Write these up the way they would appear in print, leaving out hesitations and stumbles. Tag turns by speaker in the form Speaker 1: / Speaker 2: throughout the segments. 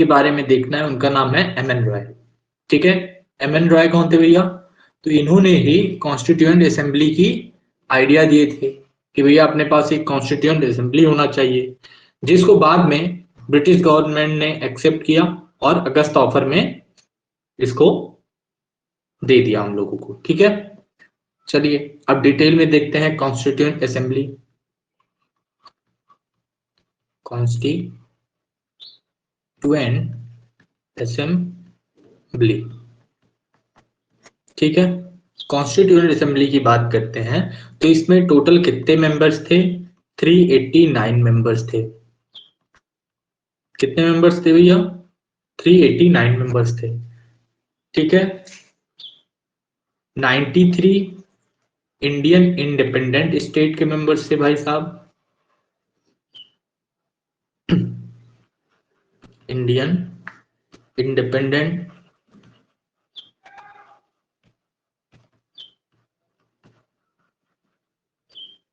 Speaker 1: के बारे में देखना है, उनका नाम है एम एन रॉय। ठीक है, एम एन रॉय कौन थे भैया? तो इन्होंने ही कॉन्स्टिट्यूएंट असेंबली की आइडिया दिए थे कि भैया अपने पास एक कॉन्स्टिट्यूएंट असेंबली होना चाहिए, जिसको बाद में ब्रिटिश गवर्नमेंट ने एक्सेप्ट किया और अगस्त ऑफर में इसको दे दिया हम लोगों को। ठीक है, चलिए अब डिटेल में देखते हैं कॉन्स्टिट्यूएंट असेंबली। कॉन्स्टिट्यूएंट असेंबली, ठीक है, कॉन्स्टिट्यूएंट असेंबली की बात करते हैं तो इसमें टोटल कितने मेंबर्स थे? 389 मेंबर्स थे। कितने मेंबर्स थे भैया? 389 मेंबर्स थे। ठीक है, 93 इंडियन इंडिपेंडेंट स्टेट के मेंबर्स थे भाई साहब, इंडियन इंडिपेंडेंट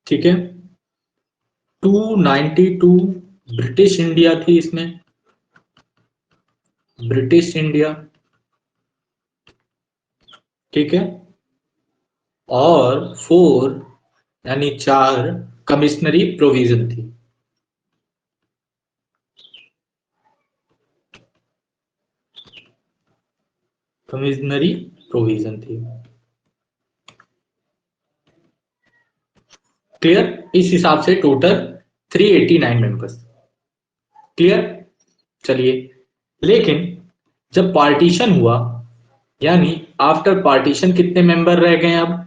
Speaker 1: ठीक है, 292 ब्रिटिश इंडिया थी इसमें, ब्रिटिश इंडिया, ठीक है, और 4 यानी 4 कमिश्नरी प्रोविजन थी। कमिश्नरी प्रोविजन थी। क्लियर? इस हिसाब से टोटल 389 मेंबर्स। क्लियर? चलिए, लेकिन जब पार्टीशन हुआ यानी आफ्टर पार्टीशन कितने मेंबर रह गए? अब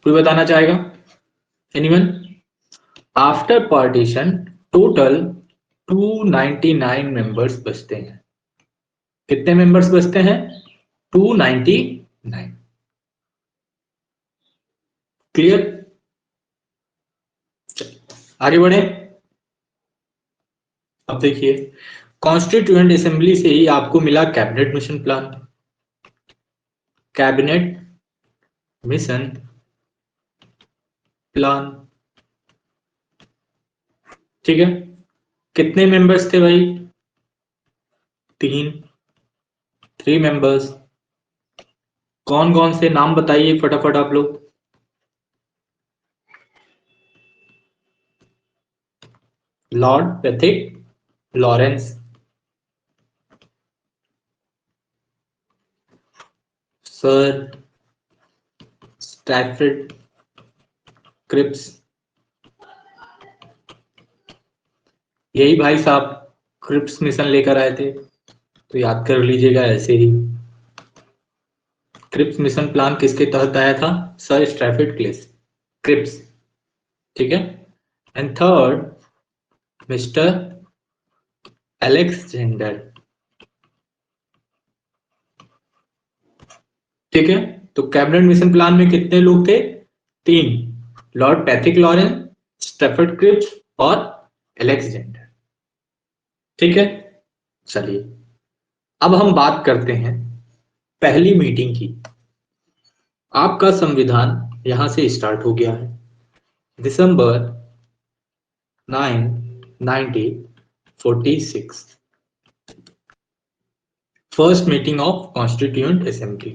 Speaker 1: कोई बताना चाहेगा? Anyone? After partition total 299 members बचते हैं। कितने मेंबर्स बचते हैं? 299। क्लियर? आगे बढ़े। अब देखिए, कॉन्स्टिट्यूएंट असेंबली से ही आपको मिला cabinet mission plan. Cabinet mission plan, ठीक है, कितने मेंबर्स थे भाई? 3 मेंबर्स। कौन कौन से नाम बताइए फटाफट आप लोग। Lord Pethick Lawrence, sir Stafford Cripps, यही भाई साहब क्रिप्स मिशन लेकर आए थे, तो याद कर लीजिएगा ऐसे ही। क्रिप्स मिशन प्लान किसके तहत आया था? सर स्टैफर्ड क्रिप्स, ठीक है। एंड थर्ड मिस्टर अलेक्जेंडर, ठीक है। तो कैबिनेट मिशन प्लान में कितने लोग थे? 3, Lord Pethick Lawrence, Stafford Cripps और अलेक्जेंडर, ठीक है। चलिए अब हम बात करते हैं पहली मीटिंग की। आपका संविधान यहां से स्टार्ट हो गया है, दिसंबर 9, 1946, first meeting of constituent assembly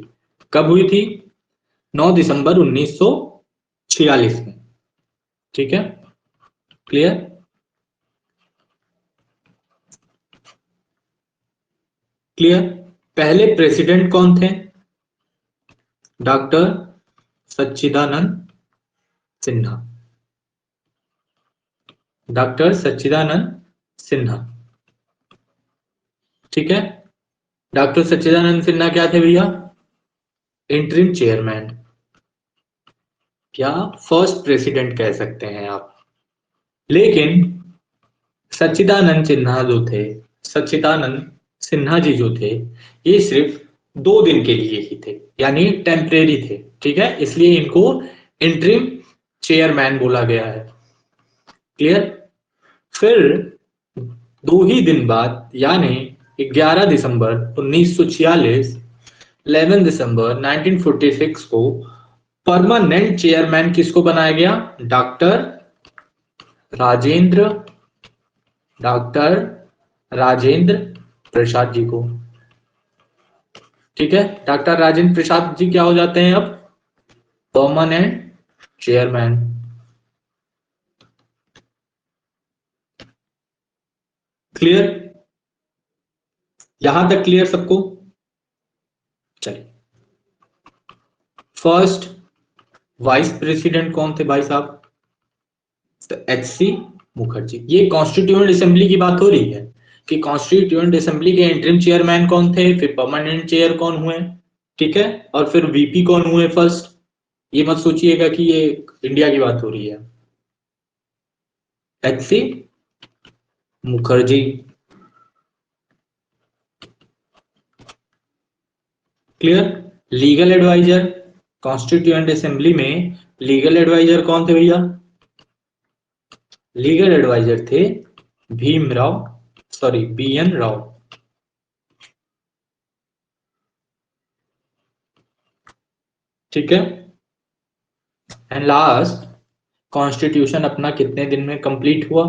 Speaker 1: कब हुई थी? 9 दिसंबर 1946 में, ठीक है। क्लियर? क्लियर? पहले प्रेसिडेंट कौन थे? डॉक्टर सच्चिदानंद सिन्हा, डॉक्टर सच्चिदानंद सिन्हा, ठीक है। डॉक्टर सच्चिदानंद सिन्हा क्या थे भैया? इंटरिम चेयरमैन, क्या फर्स्ट प्रेसिडेंट कह सकते हैं आप। लेकिन सच्चिदानंद सिन्हा जो थे, सच्चिदानंद सिन्हा जी जो थे, ये सिर्फ 2 दिन के लिए ही थे, यानी टेम्परेरी थे, ठीक है, इसलिए इनको इंटरिम चेयरमैन बोला गया है। क्लियर? फिर 2 ही दिन बाद यानी 11 दिसंबर 1946, 11 दिसंबर 1946 को परमानेंट चेयरमैन किसको बनाया गया? डॉक्टर राजेंद्र राजेंद्र प्रसाद जी को। ठीक है, डॉक्टर राजेंद्र प्रसाद जी क्या हो जाते हैं अब? Permanent chairman. क्लियर? यहां तक क्लियर सबको? चलिए, फर्स्ट वाइस प्रेसिडेंट कौन थे भाई साहब? तो एच.सी. मुखर्जी। ये कॉन्स्टिट्यूएंट असेंबली की बात हो रही है कि कॉन्स्टिट्यूएंट असेंबली के इंटरिम चेयरमैन कौन थे, फिर परमानेंट चेयर कौन हुए, ठीक है, और फिर वीपी कौन हुए फर्स्ट। ये मत सोचिएगा कि ये इंडिया की बात हो रही है। H C. Mukherjee. Clear? Legal adviser constituent assembly में लीगल एडवाइजर कौन थे भैया? लीगल एडवाइजर थे भीमराव, सॉरी बी.एन. राव। ठीक है, एंड लास्ट, कॉन्स्टिट्यूशन अपना कितने दिन में कंप्लीट हुआ?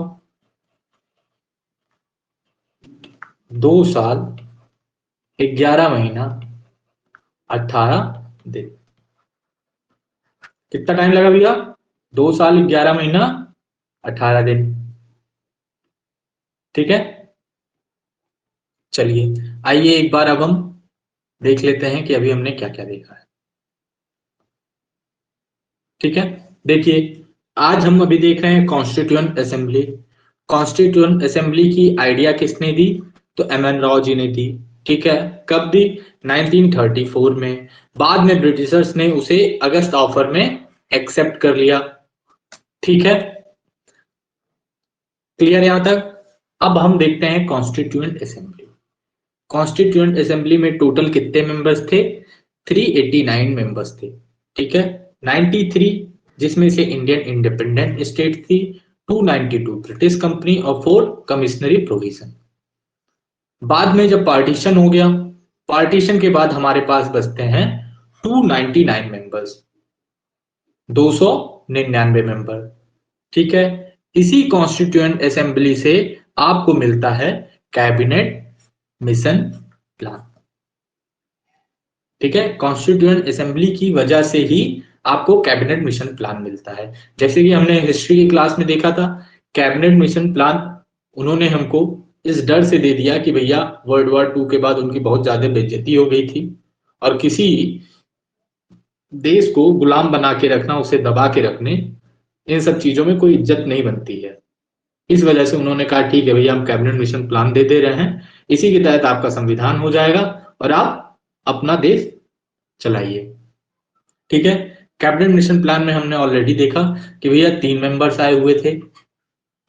Speaker 1: 2 साल 11 महीना 18 दिन। कितना टाइम लगा भैया? 2 साल 11 महीना 18 दिन। ठीक है, चलिए आइए एक बार अब हम देख लेते हैं कि अभी हमने क्या क्या देखा है। ठीक है, देखिए आज हम अभी देख रहे हैं कॉन्स्टिट्यूएंट असेंबली। कॉन्स्टिट्यूएंट असेंबली की आइडिया किसने दी? तो एम.एन. राव जी ने दी। ठीक है, कब दी? 1934 में। बाद में ब्रिटिशर्स ने उसे अगस्त ऑफर में एक्सेप्ट कर लिया। ठीक है, क्लियर यहां तक? अब हम देखते हैं कॉन्स्टिट्यूएंट असेंबली। कॉन्स्टिट्यूएंट असेंबली में टोटल कितने मेंबर्स थे? 389 मेंबर्स थे। ठीक है, 93 जिसमें से इंडियन इंडिपेंडेंट स्टेट थी, 292 ब्रिटिश कंपनी और 4 कमिश्नरी प्रोविजन। बाद में जब पार्टीशन हो गया, पार्टीशन के बाद हमारे पास बचते हैं 299 मेंबर्स, 299 मेंबर। ठीक है, इसी कॉन्स्टिट्यूएंट असेंबली से आपको मिलता है कैबिनेट मिशन प्लान। ठीक है, कॉन्स्टिट्यूएंट असेंबली की वजह से ही आपको कैबिनेट मिशन प्लान मिलता है। जैसे कि हमने हिस्ट्री की क्लास में देखा था, कैबिनेट मिशन प्लान उन्होंने हमको इस डर से दे दिया कि भैया वर्ल्ड वॉर 2 के बाद उनकी बहुत ज्यादा बेइज्जती हो गई थी और किसी देश को गुलाम बना के रखना, उसे दबा के रखने, इन सब चीजों में कोई इज्जत नहीं बनती है। इस वजह से उन्होंने कहा ठीक है भैया, हम कैबिनेट मिशन प्लान दे रहे हैं, इसी के तहत आपका संविधान हो जाएगा और आप अपना देश चलाइए। ठीक है, कैबिनेट मिशन प्लान में हमने ऑलरेडी देखा कि भैया 3 मेंबर्स आए हुए थे,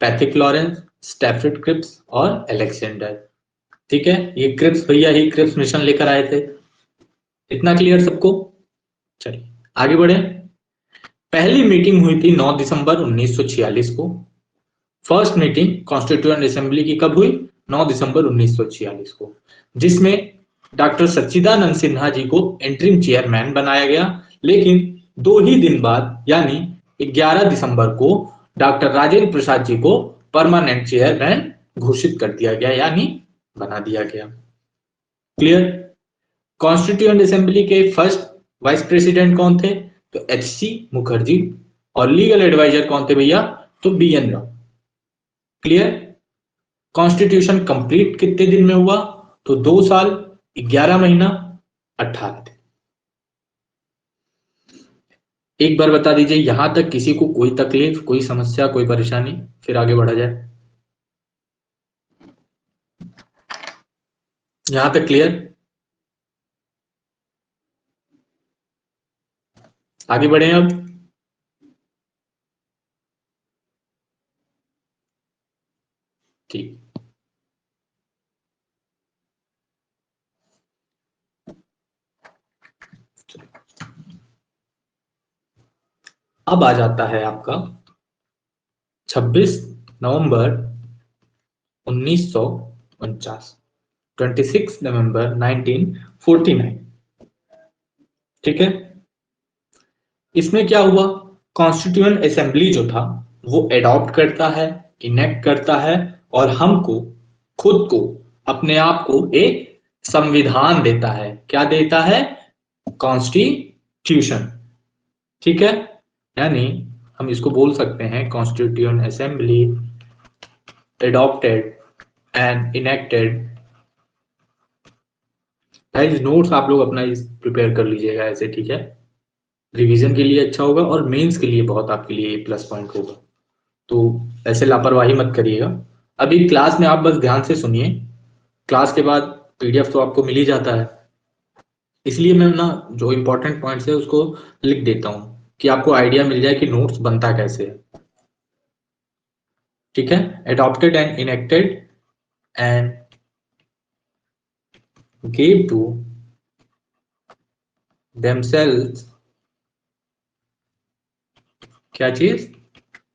Speaker 1: पैथिक लॉरेंस, स्टैफर्ड क्रिप्स और अलेक्जेंडर। ठीक है, ये क्रिप्स भैया ही क्रिप्स मिशन लेकर आए थे। इतना क्लियर सबको? चलिए आगे बढ़े। पहली मीटिंग हुई थी 9 दिसंबर 1946 को। फर्स्ट मीटिंग कॉन्स्टिट्यूएंट असेंबली की कब हुई? 9 दिसंबर 1946 को, जिसमें डॉक्टर सच्चिदानंद सिन्हा जी को इंटरिम चेयरमैन बनाया गया। लेकिन 2 ही दिन बाद यानी 11 दिसंबर को डॉक्टर राजेंद्र प्रसाद जी को परमानेंट चेयरमैन घोषित कर दिया गया, यानी बना दिया गया। क्लियर? कॉन्स्टिट्यूएंट असेंबली के फर्स्ट वाइस प्रेसिडेंट कौन थे? तो एच.सी. मुखर्जी। और लीगल एडवाइजर कौन थे भैया? तो BN. Rao. Clear? Constitution complete कितने दिन में हुआ? तो 2 साल 11 महीना 18 दिन। एक बार बता दीजिए यहां तक किसी को कोई तकलीफ, कोई समस्या, कोई परेशानी, फिर आगे बढ़ा जाए। यहां तक क्लियर? आगे बढ़े अब। ठीक, अब आ जाता है आपका 26 नवंबर 1949, 26 नवंबर 1949। ठीक है, इसमें क्या हुआ? कॉन्स्टिट्यूएंट असेंबली जो था वो एडॉप्ट करता है, इनेक्ट करता है और हमको खुद को, अपने आप को एक संविधान देता है। क्या देता है? कॉन्स्टिट्यूशन। ठीक है, यानी हम इसको बोल सकते हैं constitution assembly adopted and enacted. Guys notes आप लोग अपना प्रिपेयर कर लीजिएगा ऐसे, ठीक है, रिवीजन के लिए अच्छा होगा और मेंस के लिए बहुत आपके लिए प्लस पॉइंट होगा। तो ऐसे लापरवाही मत करिएगा। अभी क्लास में आप बस ध्यान से सुनिए, क्लास के बाद पीडीएफ तो आपको मिल ही जाता है, इसलिए मैं ना जो इंपॉर्टेंट पॉइंट्स है उसको लिख देता हूँ कि आपको आइडिया मिल जाए कि नोट्स बनता कैसे है। ठीक है, adopted and enacted and gave to themselves क्या चीज?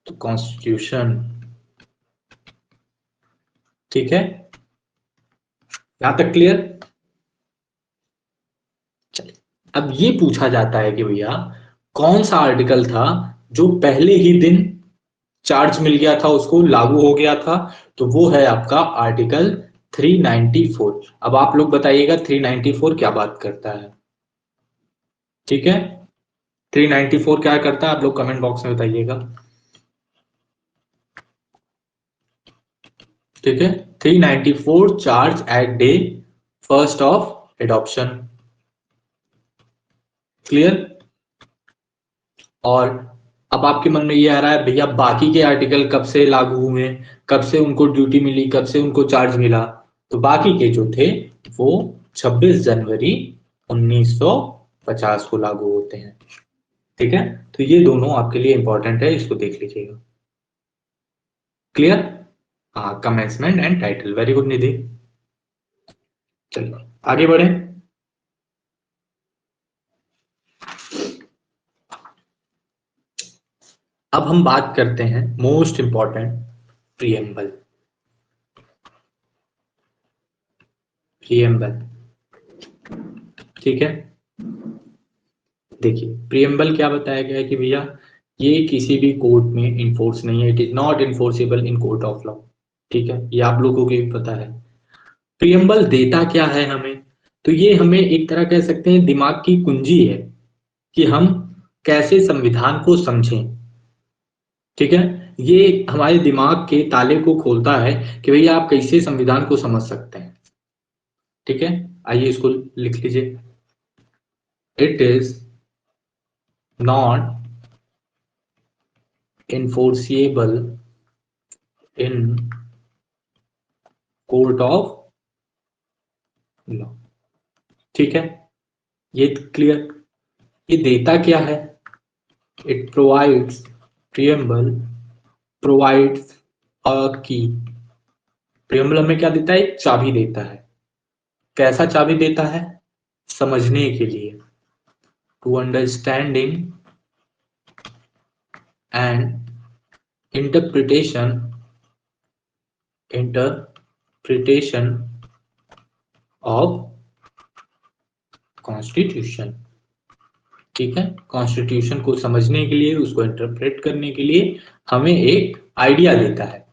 Speaker 1: तो कॉन्स्टिट्यूशन। ठीक है, यहां तक क्लियर? चलिए, अब ये पूछा जाता है कि भैया कौन सा आर्टिकल था जो पहले ही दिन चार्ज मिल गया था, उसको लागू हो गया था? तो वो है आपका आर्टिकल 394। अब आप लोग बताइएगा 394 क्या बात करता है? ठीक है, 394 क्या करता है आप लोग कमेंट बॉक्स में बताइएगा। ठीक है, 394 charge at day first of adoption. Clear? और अब आपके मन में ये आ रहा है भैया बाकी के आर्टिकल कब से लागू हुए, कब से उनको ड्यूटी मिली, कब से उनको चार्ज मिला? तो बाकी के जो थे वो 26 जनवरी 1950 को लागू होते हैं। ठीक है, तो ये दोनों आपके लिए इंपॉर्टेंट है, इसको देख लीजिएगा। क्लियर? हाँ, commencement and title. Very good Nidhi. चलिए आगे बढ़े। अब हम बात करते हैं मोस्ट इंपॉर्टेंट, प्रीएम्बल। प्रीएम्बल, ठीक है, देखिए प्रीएम्बल क्या बताया गया है कि भैया ये किसी भी कोर्ट में इन्फोर्स नहीं है, it is not enforceable in court of law. ठीक है, ये आप लोगों को भी पता है। प्रीएम्बल देता क्या है हमें? तो ये हमें एक तरह कह सकते हैं दिमाग की कुंजी है कि हम कैसे संविधान को समझें। ठीक है, ये हमारे दिमाग के ताले को खोलता है कि भैया आप कैसे संविधान को समझ सकते हैं। ठीक है, आइए इसको लिख लीजिए। It is not enforceable in court of law. ठीक है, ये क्लियर? ये देता क्या है? It provides, preamble provides a की। प्रियम्बल हमें क्या देता है? एक चाबी देता है। कैसा चाबी देता है? समझने के लिए, to understanding and interpretation, interpretation of constitution. ठीक है, कॉन्स्टिट्यूशन को समझने के लिए, उसको इंटरप्रेट करने के लिए हमें एक आइडिया देता है।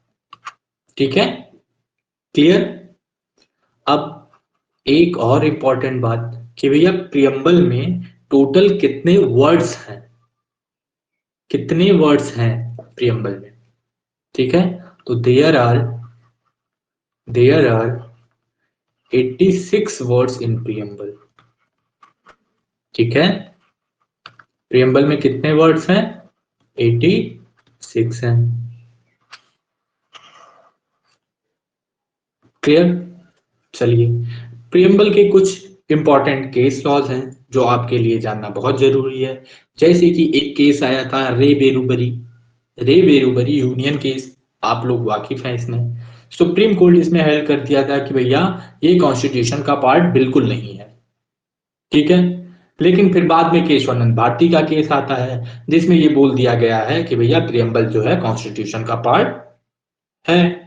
Speaker 1: ठीक है, क्लियर? अब एक और इंपॉर्टेंट बात कि भैया प्रियम्बल में टोटल कितने वर्ड्स हैं? कितने वर्ड्स हैं प्रियम्बल में? ठीक है, तो there are 86 words in preamble. ठीक है, प्रियम्बल में कितने वर्ड्स हैं? 86 हैं। क्लियर? चलिए, प्रियम्बल के कुछ इंपॉर्टेंट केस लॉज हैं जो आपके लिए जानना बहुत जरूरी है। जैसे कि एक केस आया था रे बेरुबरी, रे बेरुबरी यूनियन केस, आप लोग वाकिफ हैं इसमें। सुप्रीम कोर्ट इसमें हेल्प कर दिया था कि भैया ये कॉन्स्टिट्यूशन का पार्ट बिल्कुल नहीं है। ठीक है, लेकिन फिर बाद में केशवानंद भारती का केस आता है जिसमें ये बोल दिया गया है कि भैया प्रियम्बल जो है कॉन्स्टिट्यूशन का पार्ट है।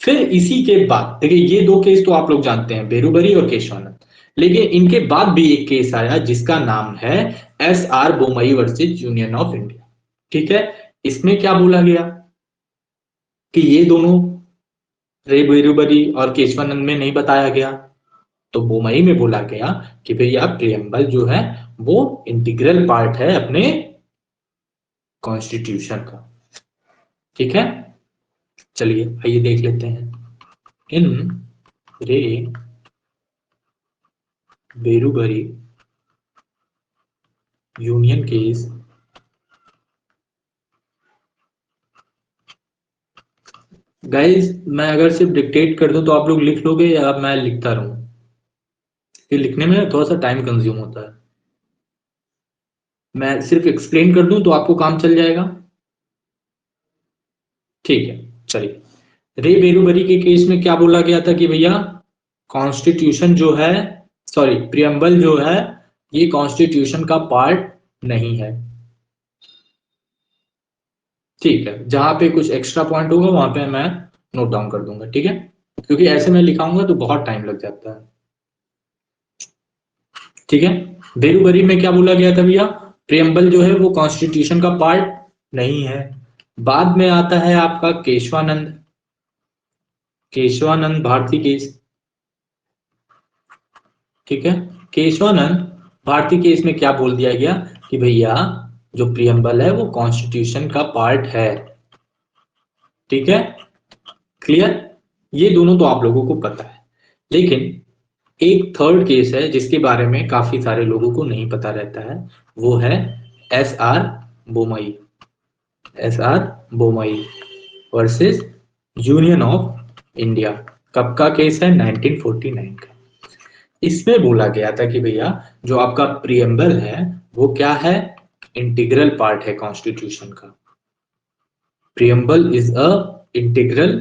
Speaker 1: फिर इसी के बाद देखिए, ये दो केस तो आप लोग जानते हैं, बेरुबरी और केशवानंद, लेकिन इनके बाद भी एक केस आया जिसका नाम है SR Bommai versus union of India. ठीक है, इसमें क्या बोला गया कि ये दोनों रे बेरुबरी और केशवानंद में नहीं बताया गया, तो बोमई में बोला गया कि भैया प्रियम्बल जो है वो इंटीग्रल पार्ट है अपने कॉन्स्टिट्यूशन का। ठीक है, चलिए आइए देख लेते हैं। इन रे बेरुबरी यूनियन केस गाइस, मैं अगर सिर्फ डिक्टेट कर दूं तो आप लोग लिख लोगे या मैं लिखता रहूं? ये लिखने में थोड़ा सा टाइम कंज्यूम होता है। मैं सिर्फ एक्सप्लेन कर दूं तो आपको काम चल जाएगा। ठीक है, चलिए। रे बेरुबरी के केस में क्या बोला गया था कि भैया कॉन्स्टिट्यूशन जो है, सॉरी प्रियम्बल जो है ये कॉन्स्टिट्यूशन का पार्ट नहीं है। ठीक है, जहां पे कुछ एक्स्ट्रा पॉइंट होगा वहां पे मैं नोट डाउन कर दूंगा। ठीक है, क्योंकि ऐसे में लिखाऊंगा तो बहुत टाइम लग जाता है। ठीक है, बेरुबरी में क्या बोला गया था भैया, प्रियम्बल जो है वो कॉन्स्टिट्यूशन का पार्ट नहीं है। बाद में आता है आपका केशवानंद, केशवानंद भारती केस। ठीक है, केशवानंद भारती केस में क्या बोल दिया गया कि भैया जो प्रियम्बल है वो कॉन्स्टिट्यूशन का पार्ट है। ठीक है, क्लियर? ये दोनों तो आप लोगों को पता है, लेकिन एक थर्ड केस है जिसके बारे में काफी सारे लोगों को नहीं पता रहता है, वो है S R Bommai. S R Bommai versus union of India. कब का केस है? 1949 का। इसमें बोला गया था कि भैया जो आपका प्रियम्बल है वो क्या है, इंटीग्रल पार्ट है कॉन्स्टिट्यूशन का। Preamble is a integral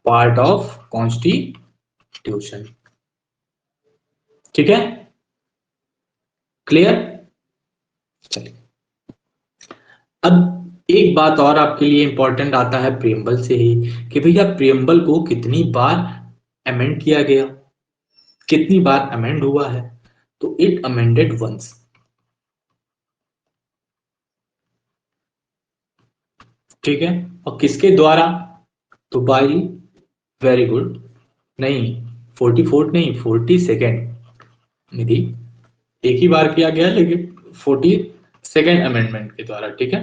Speaker 1: part of constitution. ठीक है, क्लियर? चलिए, अब एक बात और आपके लिए इंपॉर्टेंट आता है प्रियम्बल से ही कि भैया प्रियम्बल को कितनी बार अमेंड किया गया, कितनी बार अमेंड हुआ है? तो इट अमेंडेड वंस। ठीक है, और किसके द्वारा? तो बाई, वेरी गुड, नहीं 44 नहीं 42nd निधि, एक ही बार किया गया लेकिन 42nd अमेंडमेंट के द्वारा। ठीक है,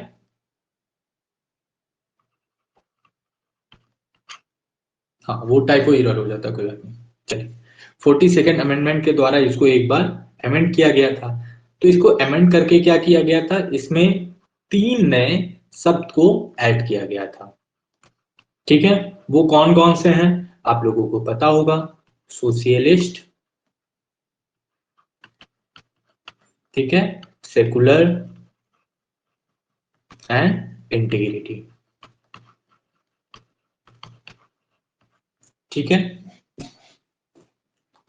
Speaker 1: हाँ वो टाइपो एरर हो जाता, कोई बात नहीं। चलिए, 42nd अमेंडमेंट के द्वारा इसको एक बार अमेंड किया गया था। तो इसको अमेंड करके क्या किया गया था, इसमें 3 नए शब्द को ऐड किया गया था। ठीक है, वो कौन कौन से हैं आप लोगों को पता होगा। सोशियलिस्ट, ठीक है, सेकुलर एंड इंटीग्रिटी। ठीक है,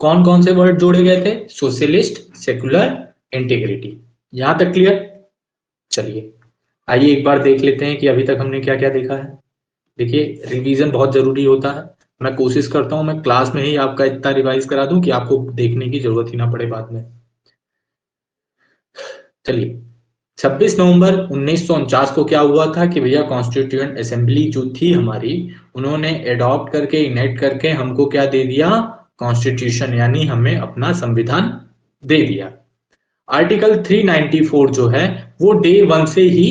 Speaker 1: कौन कौन से वर्ड जोड़े गए थे? Socialist, secular, integrity. यहां तक क्लियर? चलिए आइए एक बार देख लेते हैं कि अभी तक हमने क्या क्या देखा है। देखिए, रिवीजन बहुत जरूरी होता है। मैं कोशिश करता हूं मैं क्लास में ही आपका इतना रिवाइज करा दूं कि आपको देखने की जरूरत ही ना पड़े बाद में। चलिए, 26 नवंबर 1949 को क्या हुआ था कि भैया कॉन्स्टिट्यूएंट असेंबली जो थी हमारी, उन्होंने एडॉप्ट करके इनेक्ट करके हमको क्या दे दिया, कॉन्स्टिट्यूशन, यानी हमें अपना संविधान दे दिया। आर्टिकल 394 जो है वो डे 1 से ही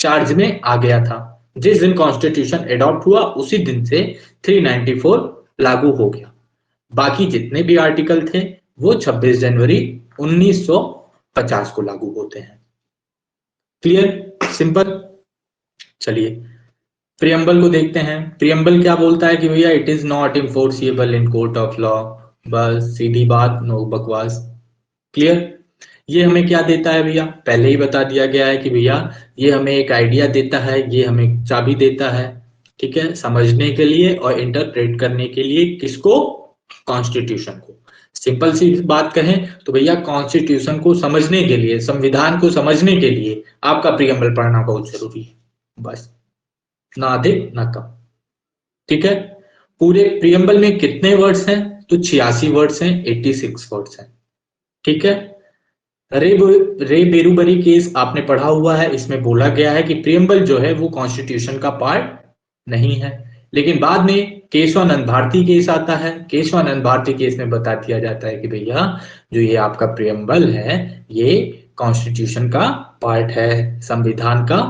Speaker 1: चार्ज में आ गया था। जिस दिन कॉन्स्टिट्यूशन एडॉप्ट हुआ उसी दिन से 394 लागू हो गया। बाकी जितने भी आर्टिकल थे वो 26 जनवरी 1950 को लागू होते हैं। क्लियर? सिंपल। चलिए, प्रियम्बल को देखते हैं। प्रियम्बल क्या बोलता है कि भैया it is not enforceable in court of law. बस सीधी बात, नो बकवास। क्लियर? ये हमें क्या देता है भैया, पहले ही बता दिया गया है कि भैया ये हमें एक आइडिया देता है, ये हमें चाबी देता है, ठीक है, समझने के लिए और इंटरप्रेट करने के लिए। किसको? कॉन्स्टिट्यूशन को। सिंपल सी बात कहें तो भैया कॉन्स्टिट्यूशन को समझने के लिए, संविधान को समझने के लिए आपका प्रियम्बल पढ़ना बहुत जरूरी है, बस, ना अधिक ना कम। ठीक है, पूरे प्रियम्बल में कितने वर्ड्स हैं? तो 86 वर्ड्स हैं, 86 वर्ड्स हैं। ठीक है, रे बेरुबरी केस आपने पढ़ा हुआ है, इसमें बोला गया है कि प्रियम्बल जो है वो कॉन्स्टिट्यूशन का पार्ट नहीं है, लेकिन बाद में केशवानंद भारती केस आता है। केशवानंद भारती केस में बता दिया जाता है कि भैया जो ये आपका प्रियम्बल है ये कॉन्स्टिट्यूशन का पार्ट है, संविधान का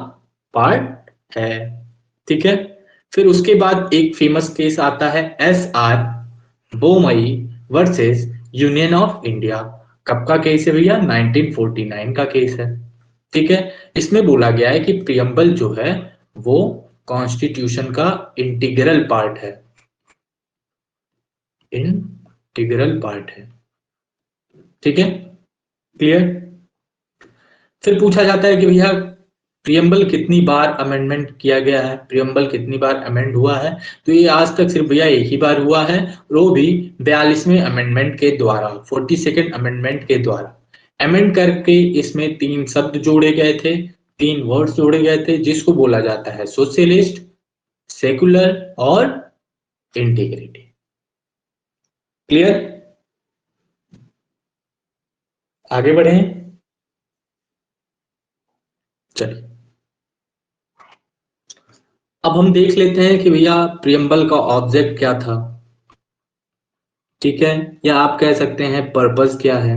Speaker 1: पार्ट है। ठीक है। फिर उसके बाद एक फेमस केस आता है SR Bommai versus union of India. कब का केस है भैया? 1949 का केस है। ठीक है। इसमें बोला गया है कि प्रियम्बल जो है वो कॉन्स्टिट्यूशन का इंटीग्रल पार्ट है, इंटीग्रल पार्ट है। ठीक है, क्लियर। फिर पूछा जाता है कि भैया प्रियम्बल कितनी बार अमेंडमेंट किया गया है, प्रियम्बल कितनी बार अमेंड हुआ है? तो ये आज तक सिर्फ भैया एक ही बार हुआ है, और वो भी 42वें अमेंडमेंट के द्वारा, 42nd अमेंडमेंट के द्वारा अमेंड करके इसमें 3 शब्द जोड़े गए थे, 3 वर्ड्स जोड़े गए थे, जिसको बोला जाता है सोशलिस्ट, सेकुलर और इंटीग्रिटी। क्लियर, आगे बढ़े। चलिए अब हम देख लेते हैं कि भैया प्रियम्बल का ऑब्जेक्ट क्या था। ठीक है, या आप कह सकते हैं पर्पस क्या है,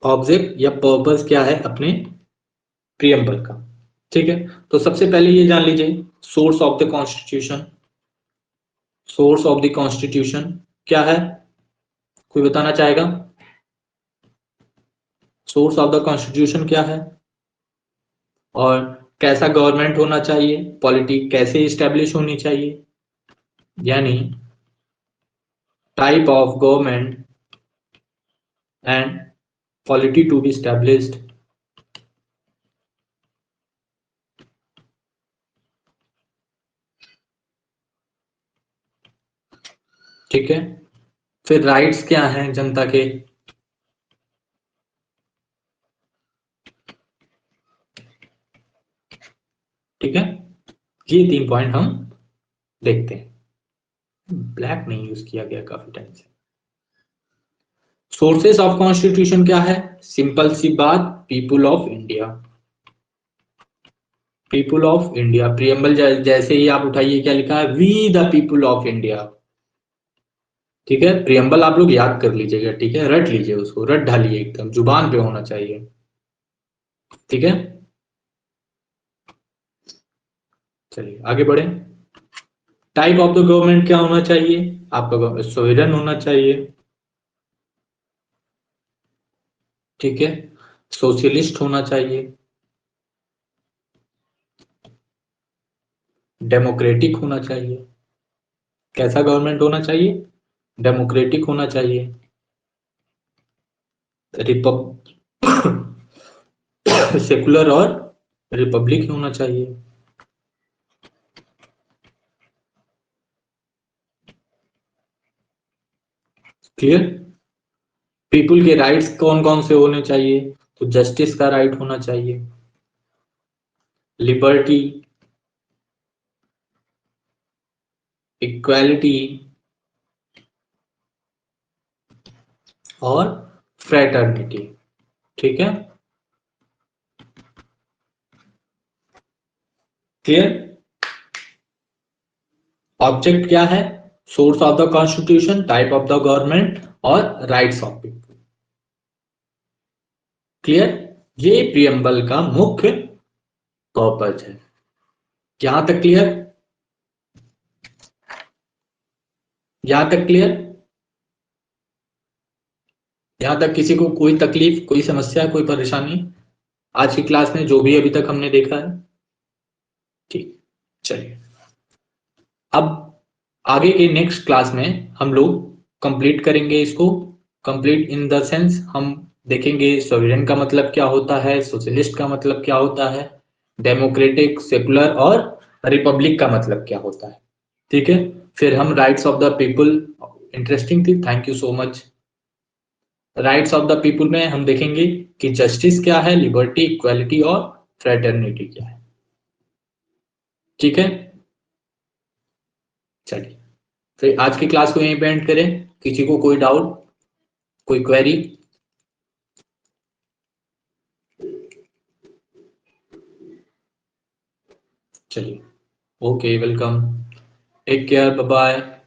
Speaker 1: ऑब्जेक्ट या पर्पस क्या है अपने प्रियम्बल का। ठीक है, तो सबसे पहले ये जान लीजिए source of the constitution. Source of the constitution क्या है, कोई बताना चाहेगा? सोर्स ऑफ द कॉन्स्टिट्यूशन क्या है, और कैसा गवर्नमेंट होना चाहिए, पॉलिटी कैसे इस्टेब्लिश होनी चाहिए, यानी type of government and polity to be established। ठीक है, फिर राइट्स क्या हैं जनता के, ठीक है, ये 3 पॉइंट हम देखते हैं। ब्लैक नहीं यूज किया गया काफी टाइम से। सोर्सेस ऑफ कॉन्स्टिट्यूशन क्या है? सिंपल सी बात, people of India. People of India, preamble जैसे ही आप उठाइए क्या लिखा है? We the people of India. ठीक है, प्रियम्बल आप लोग याद कर लीजिएगा, ठीक है, रट लीजिए, उसको रट ढालिए, एकदम जुबान पे होना चाहिए। ठीक है, चलिए आगे बढ़े। टाइप ऑफ द गवर्नमेंट क्या होना चाहिए? आपका सोवरेन होना चाहिए। ठीक है, सोशलिस्ट होना चाहिए, डेमोक्रेटिक होना चाहिए। कैसा गवर्नमेंट होना चाहिए? डेमोक्रेटिक होना चाहिए, रिपब सेकुलर और रिपब्लिक होना चाहिए। क्लियर। पीपुल के राइट्स कौन कौन से होने चाहिए? तो जस्टिस का राइट होना चाहिए, लिबर्टी, इक्वालिटी और फ्रेटर्निटी। ठीक है, क्लियर। ऑब्जेक्ट क्या है? Source of the constitution, type of the government और राइट्स ऑफ पीपल। क्लियर, ये प्रियम्बल का मुख्य पर्पज है। यहां तक क्लियर? यहां तक क्लियर? यहां तक किसी को कोई तकलीफ, कोई समस्या, कोई परेशानी आज की क्लास में जो भी अभी तक हमने देखा है? ठीक, चलिए अब आगे के नेक्स्ट क्लास में हम लोग कंप्लीट करेंगे इसको। कंप्लीट इन द सेंस हम देखेंगे सॉवरेन का मतलब क्या होता है, सोशलिस्ट का मतलब क्या होता है, डेमोक्रेटिक, सेकुलर और रिपब्लिक का मतलब क्या होता है। ठीक है, फिर हम rights of the people, interesting थी, thank you so much. Rights of the people में हम देखेंगे कि जस्टिस क्या है, लिबर्टी, इक्वालिटी और फ्रेटर्निटी क्या है। ठीक है, चलिए फिर आज की क्लास को यहीं पे एंड करें। किसी को कोई डाउट, कोई क्वेरी? चलिए। Okay, welcome. Take care, bye bye.